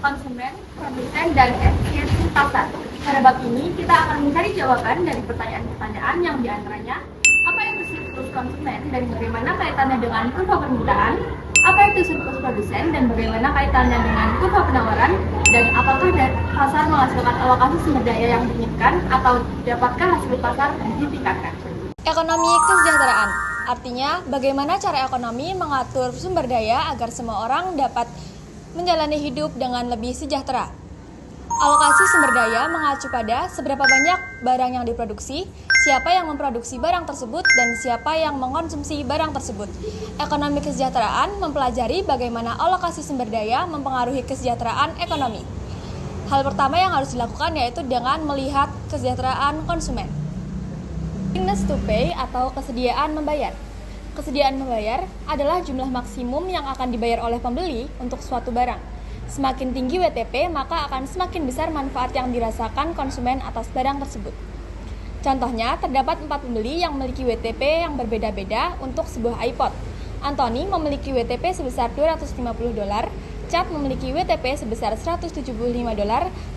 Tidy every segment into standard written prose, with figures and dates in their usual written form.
konsumen, produsen, dan efisiensi pasar. Pada bab ini, kita akan mencari jawaban dari pertanyaan-pertanyaan yang diantaranya, apa itu siklus konsumen dan bagaimana kaitannya dengan kurva permintaan, apa itu siklus produsen dan bagaimana kaitannya dengan kurva penawaran, dan apakah pasar menghasilkan alokasi sumber daya yang diinginkan atau dapatkah hasil pasar ditingkatkan. Ekonomi kesejahteraan, artinya bagaimana cara ekonomi mengatur sumber daya agar semua orang dapat menjalani hidup dengan lebih sejahtera. Alokasi sumber daya mengacu pada seberapa banyak barang yang diproduksi, siapa yang memproduksi barang tersebut, dan siapa yang mengkonsumsi barang tersebut. Ekonomi kesejahteraan mempelajari bagaimana alokasi sumber daya mempengaruhi kesejahteraan ekonomi. Hal pertama yang harus dilakukan yaitu dengan melihat kesejahteraan konsumen. Willingness to pay atau kesediaan membayar. Kesediaan membayar adalah jumlah maksimum yang akan dibayar oleh pembeli untuk suatu barang. Semakin tinggi WTP, maka akan semakin besar manfaat yang dirasakan konsumen atas barang tersebut. Contohnya, terdapat 4 pembeli yang memiliki WTP yang berbeda-beda untuk sebuah iPod. Anthony memiliki WTP sebesar $250, Chad memiliki WTP sebesar $175,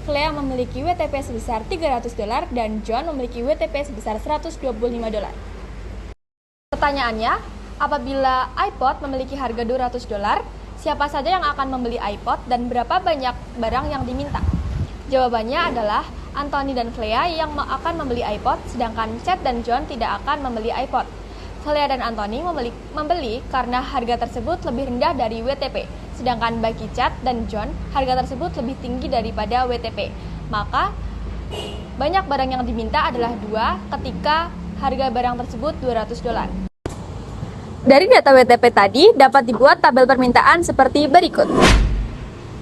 Clea memiliki WTP sebesar $300, dan John memiliki WTP sebesar $125. Pertanyaannya, apabila iPod memiliki harga $200, siapa saja yang akan membeli iPod dan berapa banyak barang yang diminta? Jawabannya adalah Anthony dan Clea yang akan membeli iPod, sedangkan Chad dan John tidak akan membeli iPod. Clea dan Anthony membeli karena harga tersebut lebih rendah dari WTP, sedangkan bagi Chad dan John, harga tersebut lebih tinggi daripada WTP. Maka, banyak barang yang diminta adalah 2 ketika harga barang tersebut $200. Dari data WTP tadi, dapat dibuat tabel permintaan seperti berikut,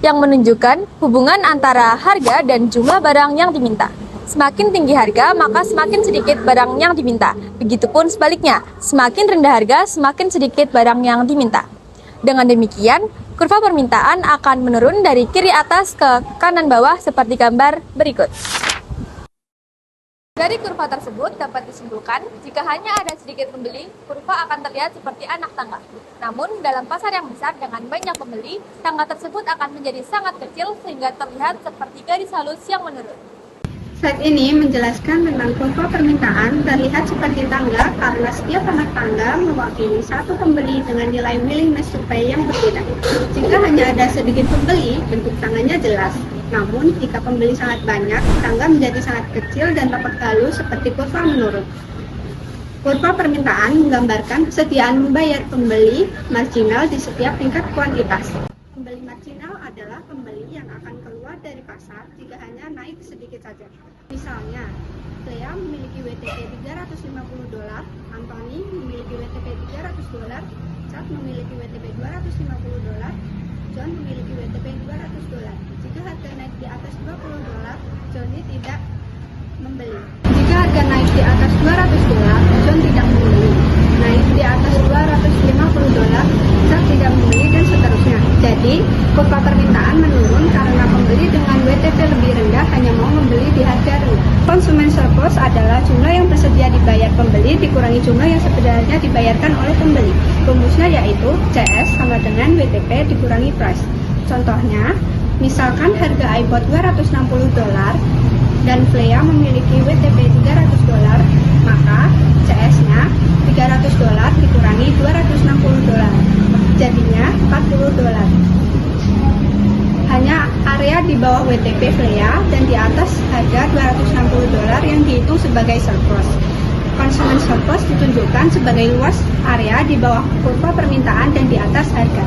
yang menunjukkan hubungan antara harga dan jumlah barang yang diminta. Semakin tinggi harga, maka semakin sedikit barang yang diminta. Begitupun sebaliknya, semakin rendah harga, semakin sedikit barang yang diminta. Dengan demikian, kurva permintaan akan menurun dari kiri atas ke kanan bawah seperti gambar berikut. Dari kurva tersebut dapat disimpulkan, jika hanya ada sedikit pembeli, kurva akan terlihat seperti anak tangga. Namun, dalam pasar yang besar dengan banyak pembeli, tangga tersebut akan menjadi sangat kecil sehingga terlihat seperti garis halus yang menurun. Slide ini menjelaskan tentang kurva permintaan terlihat seperti tangga karena setiap anak tangga mewakili satu pembeli dengan nilai willingness to pay yang berbeda. Jika hanya ada sedikit pembeli, bentuk tangganya jelas. Namun, jika pembeli sangat banyak, tangga menjadi sangat kecil dan tampak halus seperti kurva menurun. Kurva permintaan menggambarkan kesediaan membayar pembeli marginal di setiap tingkat kuantitas. Pembeli marginal adalah pembeli yang akan keluar dari pasar jika hanya naik sedikit saja. Misalnya, Clea memiliki WTP $350, Anthony memiliki WTP $300, Chad memiliki WTP $250, John memiliki WTP $200. Jika harga naik di atas $20, Johnny tidak membeli. Jika harga naik di atas $200, John tidak membeli. Naik di atas $250, Chad tidak membeli, dan seterusnya. Jadi, kurva permintaan menurun karena pembeli dengan WTP lebih rendah hanya mau membeli di harga rendah. Konsumen surplus adalah jumlah yang bersedia dibayar pembeli dikurangi jumlah yang sebenarnya dibayarkan oleh pembeli. Rumusnya yaitu CS sama dengan WTP dikurangi price. Contohnya, misalkan harga iPod $260 dan Clea memiliki WTP $300, maka CS-nya $300 dikurangi $260, jadinya $40. Hanya area di bawah WTP Clea dan di atas harga $260 yang dihitung sebagai surplus. Konsumen surplus ditunjukkan sebagai luas area di bawah kurva permintaan dan di atas harga.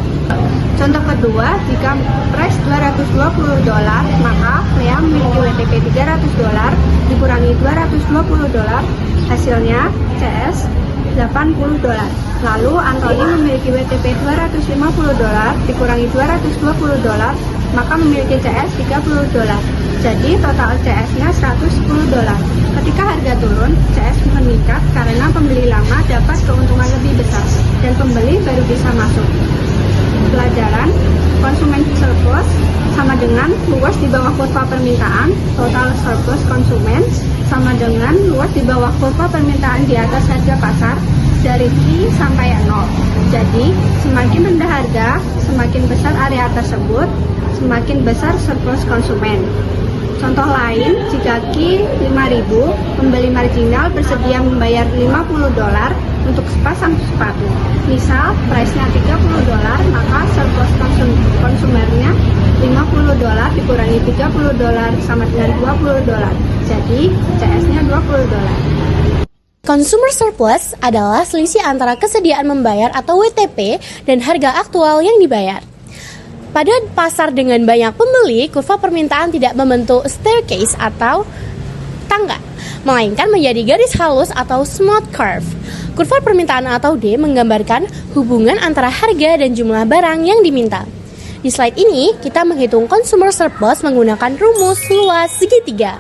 Contoh kedua, jika price $220, maka Clea memiliki WTP $300 dikurangi $220, hasilnya CS $80. Lalu Anthony memiliki WTP $250 dikurangi $220, maka memiliki CS $30. Jadi total CS-nya $110. Ketika harga turun, CS meningkat karena pembeli lama dapat keuntungan lebih besar dan pembeli baru bisa masuk. Pelajaran, konsumen surplus sama dengan luas di bawah kurva permintaan, total surplus konsumen sama dengan luas di bawah kurva permintaan di atas harga pasar, dari Q sampai 0. Jadi, semakin rendah harga, semakin besar area tersebut, semakin besar surplus konsumen. Contoh lain, jika Q 5.000, pembeli marginal bersedia membayar $50 untuk sepasang sepatu. Misal, price-nya $30, maka surplus konsumernya $50 dikurangi $30 sama dengan $20. Jadi, CS-nya $20. Consumer surplus adalah selisih antara kesediaan membayar atau WTP dan harga aktual yang dibayar. Pada pasar dengan banyak pembeli, kurva permintaan tidak membentuk staircase atau tangga, melainkan menjadi garis halus atau smooth curve. Kurva permintaan atau D menggambarkan hubungan antara harga dan jumlah barang yang diminta. Di slide ini, kita menghitung consumer surplus menggunakan rumus luas segitiga.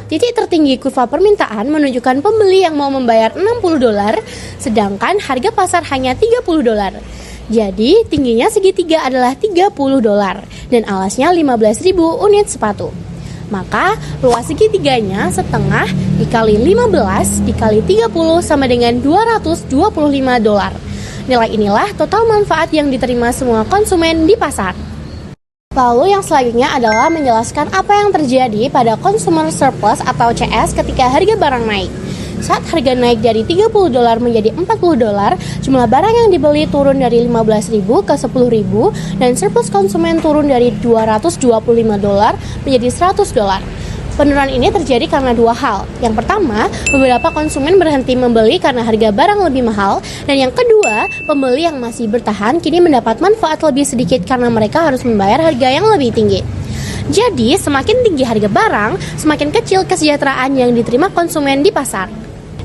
Titik tertinggi kurva permintaan menunjukkan pembeli yang mau membayar $60, sedangkan harga pasar hanya $30. Jadi, tingginya segitiga adalah $30 dan alasnya 15.000 unit sepatu. Maka, luas segitiganya setengah dikali 15 dikali 30 sama dengan $225. Nilai inilah total manfaat yang diterima semua konsumen di pasar. Lalu yang selanjutnya adalah menjelaskan apa yang terjadi pada consumer surplus atau CS ketika harga barang naik. Saat harga naik dari $30 menjadi $40, jumlah barang yang dibeli turun dari 15.000 ke 10.000 dan surplus konsumen turun dari $225 menjadi $100. Penurunan ini terjadi karena dua hal. Yang pertama, beberapa konsumen berhenti membeli karena harga barang lebih mahal, dan yang kedua, pembeli yang masih bertahan kini mendapat manfaat lebih sedikit karena mereka harus membayar harga yang lebih tinggi. Jadi, semakin tinggi harga barang, semakin kecil kesejahteraan yang diterima konsumen di pasar.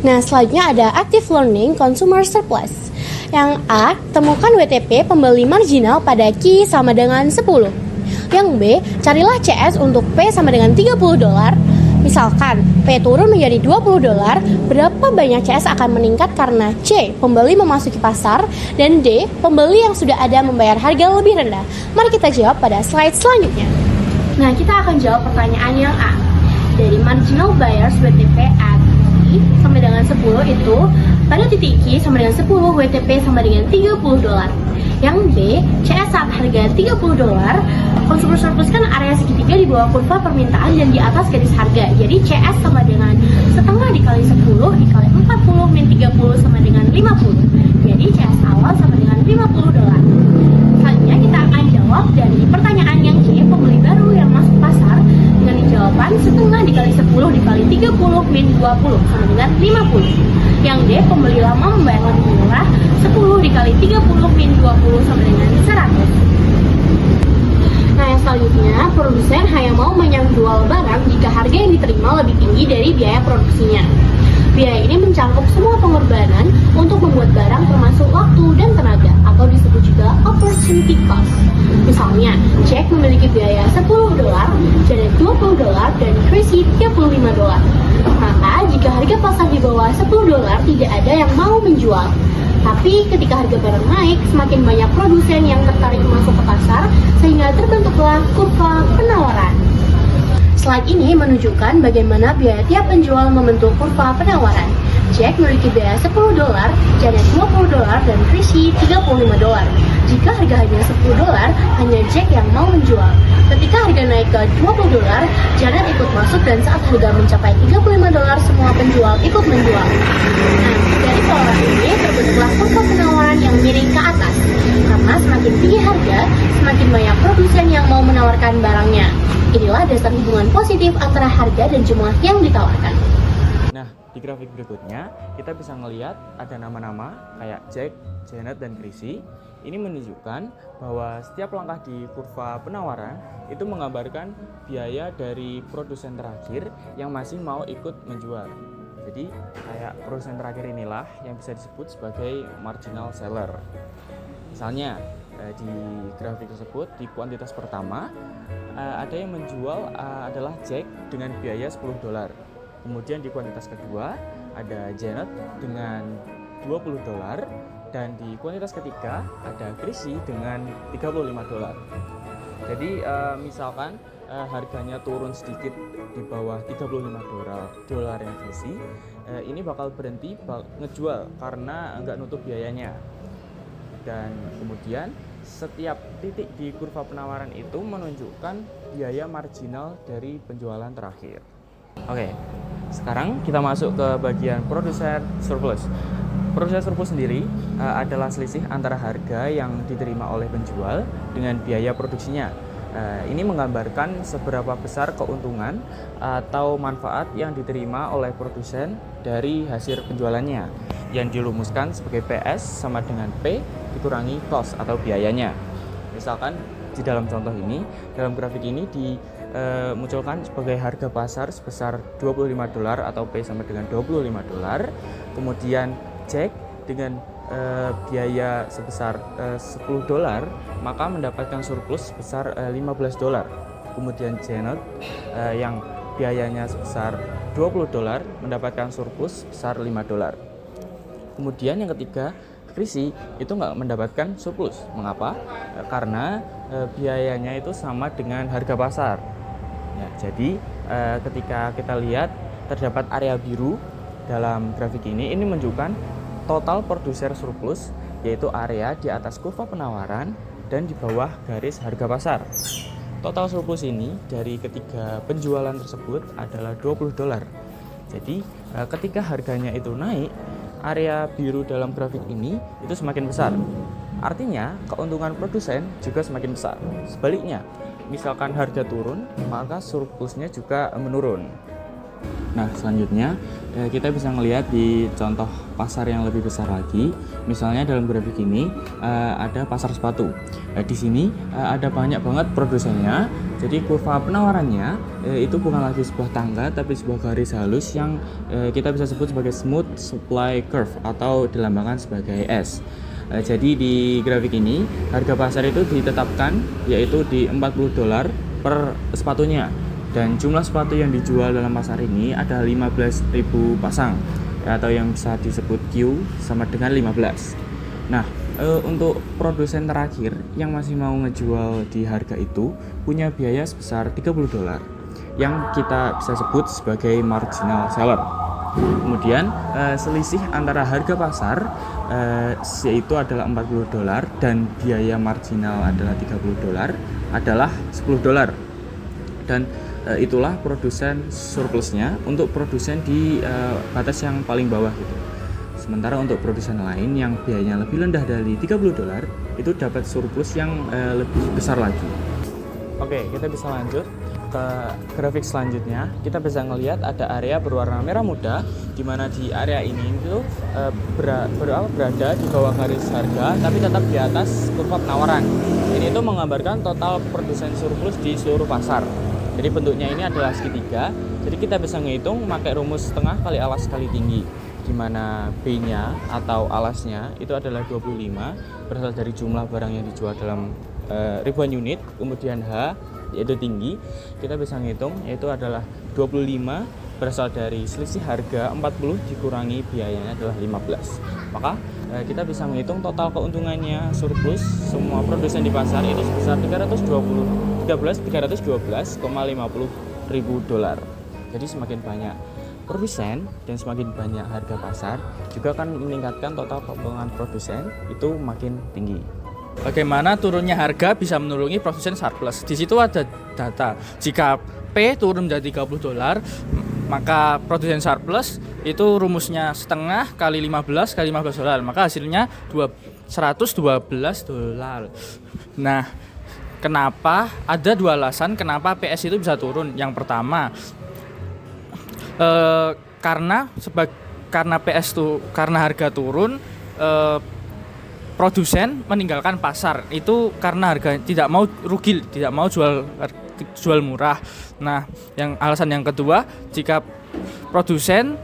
Nah, selanjutnya ada active learning consumer surplus. Yang A, temukan WTP pembeli marginal pada Q sama dengan 10. Yang B, carilah CS untuk P sama dengan $30. Misalkan P turun menjadi $20, berapa banyak CS akan meningkat karena C, pembeli memasuki pasar, dan D, pembeli yang sudah ada membayar harga lebih rendah. Mari kita jawab pada slide selanjutnya. Nah, kita akan jawab pertanyaan yang A. Dari marginal buyers WTP at Q sama dengan 10 itu, pada titik Q sama dengan 10, WTP sama dengan $30. Yang B, CS saat harga $30, consumer surplus kan area segitiga di bawah kurva permintaan dan di atas garis harga. Jadi CS sama dengan setengah dikali 10 dikali 40 min 30 sama dengan 50. Jadi CS awal sama dengan $50. Selanjutnya kita akan jawab dari pertanyaan yang C, pembeli baru yang masuk pasar, dengan jawaban setengah dikali 10 dikali 30 min 20 sama dengan 50. Yang D, pembeli lama membayar lebih murah, 10 dikali 30 min 20 sama dengan 100. Nah, yang selanjutnya, produsen hanya mau menjual barang jika harga yang diterima lebih tinggi dari biaya produksinya. Biaya ini mencakup semua pengorbanan untuk membuat barang termasuk waktu dan tenaga, atau disebut juga opportunity cost. Misalnya, Jack memiliki biaya $10, Janet $20, dan Chrissy $35. Maka, jika harga pasar di bawah $10, tidak ada yang mau menjual. Tapi ketika harga barang naik, semakin banyak produsen yang tertarik masuk ke pasar, sehingga terbentuklah kurva penawaran. Slide ini menunjukkan bagaimana biaya tiap penjual membentuk kurva penawaran. Jack memiliki biaya $10, Janet $20, dan Chrissy $35. Jika harga hanya $10, hanya Jack yang mau menjual. Ketika harga naik ke $20, Janet ikut masuk, dan saat harga mencapai $35, semua penjual ikut menjual. Nah, dari pola ini terbentuklah kurva penawaran yang miring ke atas. Karena semakin tinggi harga, semakin banyak produsen yang mau menawarkan barangnya. Inilah dasar hubungan positif antara harga dan jumlah yang ditawarkan. Nah, di grafik berikutnya kita bisa melihat ada nama-nama kayak Jack, Janet, dan Chrissy. Ini menunjukkan bahwa setiap langkah di kurva penawaran itu menggambarkan biaya dari produsen terakhir yang masih mau ikut menjual. Jadi kayak produsen terakhir inilah yang bisa disebut sebagai marginal seller. Misalnya di grafik tersebut di kuantitas pertama ada yang menjual adalah Jack dengan biaya $10. Kemudian di kuantitas kedua ada Janet dengan $20, dan di kuantitas ketiga ada Chrissy dengan $35. Jadi misalkan harganya turun sedikit di bawah 35 dolar yang diisi, ini bakal berhenti ngejual karena nggak nutup biayanya. Dan kemudian setiap titik di kurva penawaran itu menunjukkan biaya marginal dari penjualan terakhir. Oke, sekarang kita masuk ke bagian producer surplus. Producer surplus sendiri adalah selisih antara harga yang diterima oleh penjual dengan biaya produksinya. Ini menggambarkan seberapa besar keuntungan atau manfaat yang diterima oleh produsen dari hasil penjualannya, yang dirumuskan sebagai PS sama dengan P dikurangi cost atau biayanya. Misalkan di dalam contoh ini, dalam grafik ini dimunculkan sebagai harga pasar sebesar 25 dolar atau P sama dengan 25 dolar. Kemudian Jack dengan biaya sebesar 10 dolar, maka mendapatkan surplus sebesar 15 dolar. Kemudian Janet yang biayanya sebesar 20 dolar mendapatkan surplus sebesar 5 dolar. Kemudian yang ketiga, Chrissy itu nggak mendapatkan surplus. Mengapa? Karena biayanya itu sama dengan harga pasar. Ya, jadi ketika kita lihat terdapat area biru dalam grafik ini menunjukkan total produser surplus, yaitu area di atas kurva penawaran dan di bawah garis harga pasar. Total surplus ini dari ketiga penjualan tersebut adalah 20 dolar. Jadi ketika harganya itu naik, area biru dalam grafik ini itu semakin besar. Artinya keuntungan produsen juga semakin besar. Sebaliknya, misalkan harga turun, maka surplusnya juga menurun. Nah, selanjutnya kita bisa melihat di contoh pasar yang lebih besar lagi. Misalnya dalam grafik ini ada pasar sepatu. Di sini ada banyak banget produsennya. Jadi kurva penawarannya itu bukan lagi sebuah tangga, tapi sebuah garis halus yang kita bisa sebut sebagai smooth supply curve atau dilambangkan sebagai S. Jadi di grafik ini harga pasar itu ditetapkan yaitu di 40 dolar per sepatunya. Dan jumlah sepatu yang dijual dalam pasar ini ada 15.000 pasang, atau yang bisa disebut Q sama dengan 15. Nah, untuk produsen terakhir yang masih mau ngejual di harga itu punya biaya sebesar 30 dolar yang kita bisa sebut sebagai marginal seller. Kemudian selisih antara harga pasar yaitu adalah 40 dolar dan biaya marginal adalah 30 dolar adalah 10 dolar. Dan itulah produsen surplusnya untuk produsen di batas yang paling bawah gitu. Sementara untuk produsen lain yang biayanya lebih rendah dari 30 dolar itu dapat surplus yang lebih besar lagi. Oke, kita bisa lanjut ke grafik selanjutnya. Kita bisa melihat ada area berwarna merah muda, di mana di area ini itu berada di bawah garis harga tapi tetap di atas kurva penawaran. Ini itu menggambarkan total produsen surplus di seluruh pasar. Jadi bentuknya ini adalah segitiga. Jadi kita bisa menghitung pakai rumus setengah kali alas kali tinggi, di mana B-nya atau alasnya itu adalah 25 berasal dari jumlah barang yang dijual dalam ribuan unit. Kemudian H yaitu tinggi, kita bisa menghitung yaitu adalah 25 berasal dari selisih harga 40 dikurangi biayanya adalah 15. Maka kita bisa menghitung total keuntungannya surplus semua produsen di pasar itu sebesar 312,50 ribu dolar. Jadi semakin banyak produsen dan semakin banyak harga pasar juga akan meningkatkan total keuntungan produsen itu makin tinggi. Bagaimana turunnya harga bisa menurungi produsen surplus? Di situ ada data. Jika P turun menjadi 30 dolar, maka produsen surplus itu rumusnya setengah kali 15 kali 15 dolar, maka hasilnya 112 dolar. Nah, kenapa? Ada dua alasan kenapa PS itu bisa turun. Yang pertama, karena PS itu karena harga turun, produsen meninggalkan pasar itu karena harga tidak mau rugi, tidak mau jual murah. Nah, alasan yang kedua, jika produsen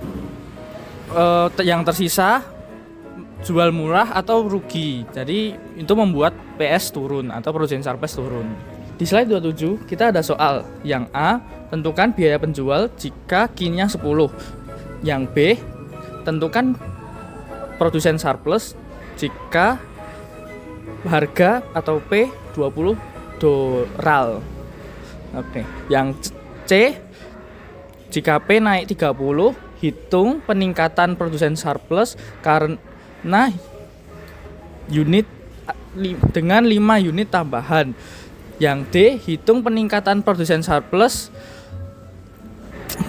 yang tersisa jual murah atau rugi, jadi itu membuat PS turun atau produsen surplus turun. Di slide 27 kita ada soal. Yang A, tentukan biaya penjual jika Q-nya 10. Yang B, tentukan produsen surplus jika harga atau P 20 dolar. Oke. Yang C, jika P naik 30, hitung peningkatan produsen surplus karena unit dengan 5 unit tambahan. Yang D, hitung peningkatan produsen surplus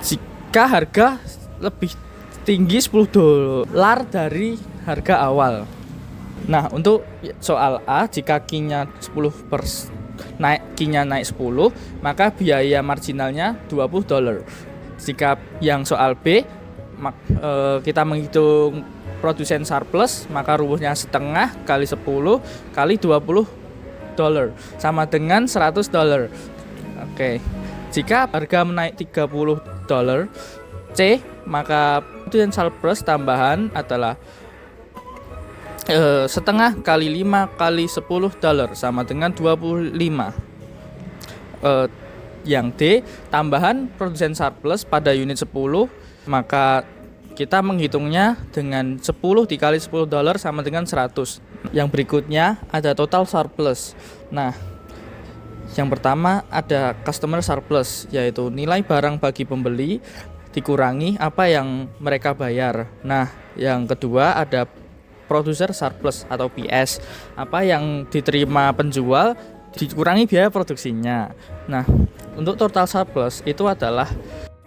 jika harga lebih tinggi 10 dolar dari harga awal. Nah, untuk soal A, jika Q-nya 10% Q-nya naik 10, maka biaya marginalnya 20 dolar. Jika yang soal B, kita menghitung produsen surplus, maka rumusnya setengah kali 10 kali 20 dolar sama dengan 100 dolar. Oke. Jika harga menaik 30 dolar, C, maka produsen surplus tambahan adalah setengah kali 5 kali 10 dolar sama dengan 25. Yang D, tambahan produsen surplus pada unit 10, maka kita menghitungnya dengan 10 dikali 10 dolar sama dengan 100. Yang berikutnya ada total surplus. Nah, yang pertama ada customer surplus, yaitu nilai barang bagi pembeli dikurangi apa yang mereka bayar. Nah, yang kedua ada producer surplus atau PS, apa yang diterima penjual dikurangi biaya produksinya. Nah, untuk total surplus itu adalah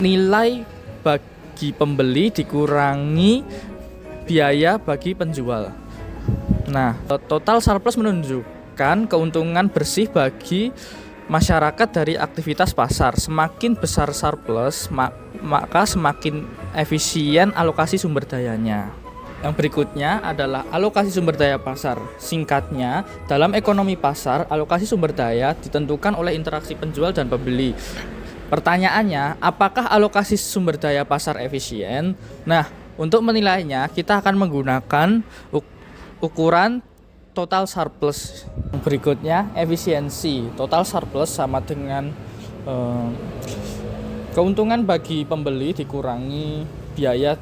nilai bagi pembeli dikurangi biaya bagi penjual. Nah, total surplus menunjukkan keuntungan bersih bagi masyarakat dari aktivitas pasar. Semakin besar surplus, maka semakin efisien alokasi sumber dayanya. Yang berikutnya adalah alokasi sumber daya pasar. Singkatnya, dalam ekonomi pasar, alokasi sumber daya ditentukan oleh interaksi penjual dan pembeli. Pertanyaannya, apakah alokasi sumber daya pasar efisien? Nah, untuk menilainya, kita akan menggunakan ukuran total surplus. Berikutnya, efisiensi. Total surplus sama dengan keuntungan bagi pembeli dikurangi biaya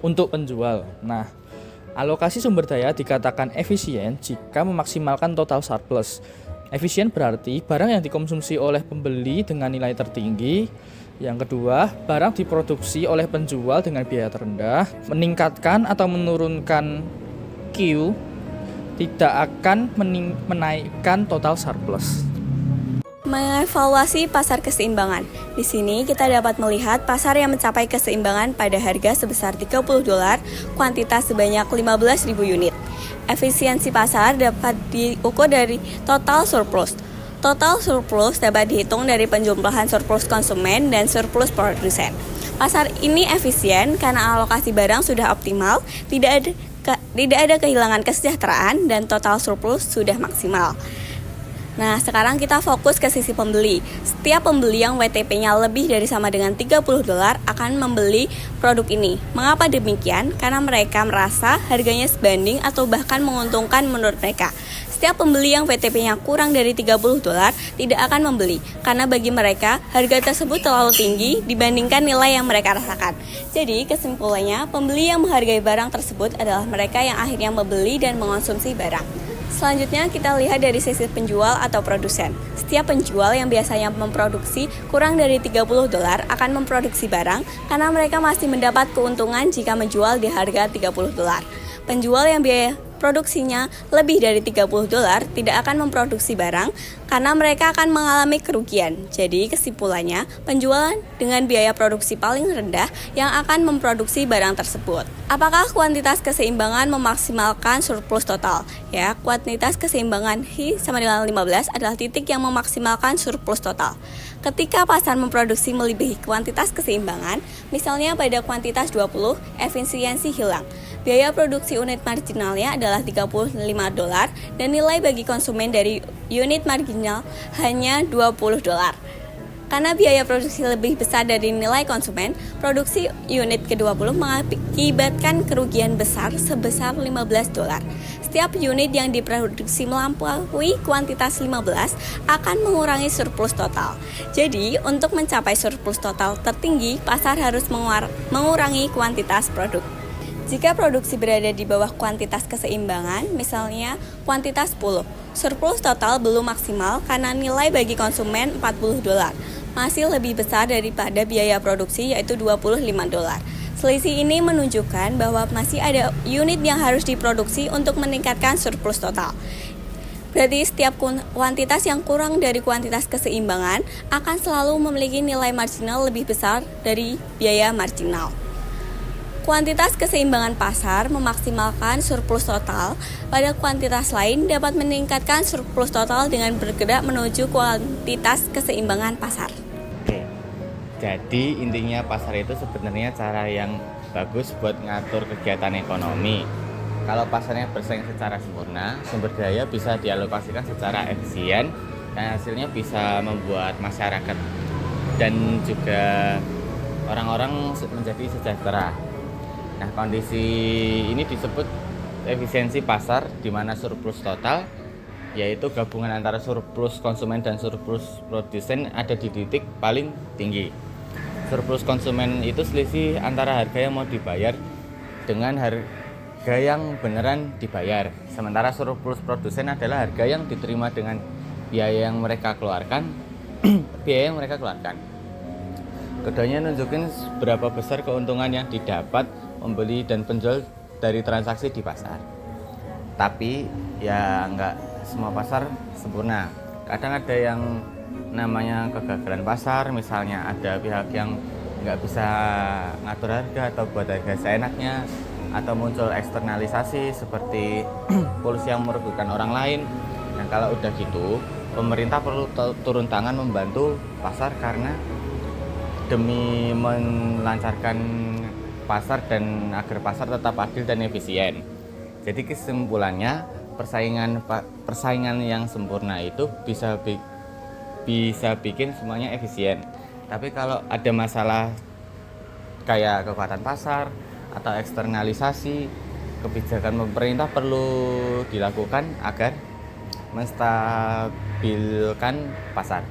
untuk penjual. Nah, alokasi sumber daya dikatakan efisien jika memaksimalkan total surplus. Efisien berarti barang yang dikonsumsi oleh pembeli dengan nilai tertinggi. Yang kedua, barang diproduksi oleh penjual dengan biaya terendah. Meningkatkan atau menurunkan Q tidak akan menaikkan total surplus. Mengevaluasi pasar keseimbangan. Di sini kita dapat melihat pasar yang mencapai keseimbangan pada harga sebesar 30 dolar, kuantitas sebanyak 15.000 unit. Efisiensi pasar dapat diukur dari total surplus. Total surplus dapat dihitung dari penjumlahan surplus konsumen dan surplus produsen. Pasar ini efisien karena alokasi barang sudah optimal, tidak ada kehilangan kesejahteraan, dan total surplus sudah maksimal. Nah, sekarang kita fokus ke sisi pembeli. Setiap pembeli yang WTP-nya lebih dari sama dengan 30 dolar akan membeli produk ini. Mengapa demikian? Karena mereka merasa harganya sebanding atau bahkan menguntungkan menurut mereka. Setiap pembeli yang WTP-nya kurang dari 30 dolar tidak akan membeli, karena bagi mereka harga tersebut terlalu tinggi dibandingkan nilai yang mereka rasakan. Jadi, kesimpulannya, pembeli yang menghargai barang tersebut adalah mereka yang akhirnya membeli dan mengonsumsi barang. Selanjutnya kita lihat dari sisi penjual atau produsen. Setiap penjual yang biasanya memproduksi kurang dari 30 dolar akan memproduksi barang karena mereka masih mendapat keuntungan jika menjual di harga 30 dolar. Penjual yang biaya produksinya lebih dari 30 dolar tidak akan memproduksi barang karena mereka akan mengalami kerugian. Jadi kesimpulannya, penjualan dengan biaya produksi paling rendah yang akan memproduksi barang tersebut. Apakah kuantitas keseimbangan memaksimalkan surplus total? Ya, kuantitas keseimbangan H sama dengan 15 adalah titik yang memaksimalkan surplus total. Ketika pasar memproduksi melebihi kuantitas keseimbangan, misalnya pada kuantitas 20, efisiensi hilang. Biaya produksi unit marginalnya adalah 35 dolar dan nilai bagi konsumen dari unit marginal hanya 20 dolar. Karena biaya produksi lebih besar dari nilai konsumen, produksi unit ke-20 mengakibatkan kerugian besar sebesar 15 dolar. Setiap unit yang diproduksi melampaui kuantitas 15 akan mengurangi surplus total. Jadi, untuk mencapai surplus total tertinggi, pasar harus mengurangi kuantitas produk. Jika produksi berada di bawah kuantitas keseimbangan, misalnya kuantitas 10, surplus total belum maksimal karena nilai bagi konsumen $40, masih lebih besar daripada biaya produksi yaitu $25. Selisih ini menunjukkan bahwa masih ada unit yang harus diproduksi untuk meningkatkan surplus total. Berarti setiap kuantitas yang kurang dari kuantitas keseimbangan akan selalu memiliki nilai marginal lebih besar dari biaya marginal. Kuantitas keseimbangan pasar memaksimalkan surplus total, pada kuantitas lain dapat meningkatkan surplus total dengan bergerak menuju kuantitas keseimbangan pasar. Oke. Jadi intinya pasar itu sebenarnya cara yang bagus buat ngatur kegiatan ekonomi. Kalau pasarnya bersaing secara sempurna, sumber daya bisa dialokasikan secara efisien dan hasilnya bisa membuat masyarakat dan juga orang-orang menjadi sejahtera. Nah, kondisi ini disebut efisiensi pasar di mana surplus total, yaitu gabungan antara surplus konsumen dan surplus produsen ada di titik paling tinggi. Surplus konsumen itu selisih antara harga yang mau dibayar dengan harga yang beneran dibayar. Sementara surplus produsen adalah harga yang diterima dengan biaya yang mereka keluarkan. Keduanya nunjukin berapa besar keuntungan yang didapat pembeli dan penjual dari transaksi di pasar. Tapi ya nggak semua pasar sempurna. Kadang ada yang namanya kegagalan pasar, misalnya ada pihak yang nggak bisa ngatur harga atau buat harga seenaknya, atau muncul eksternalisasi seperti polusi yang merugikan orang lain. Nah, kalau udah gitu, pemerintah perlu turun tangan membantu pasar karena demi melancarkan pasar dan agar pasar tetap adil dan efisien. Jadi kesimpulannya, persaingan yang sempurna itu bisa bikin semuanya efisien. Tapi kalau ada masalah kayak kekuatan pasar atau eksternalisasi, kebijakan pemerintah perlu dilakukan agar menstabilkan pasar.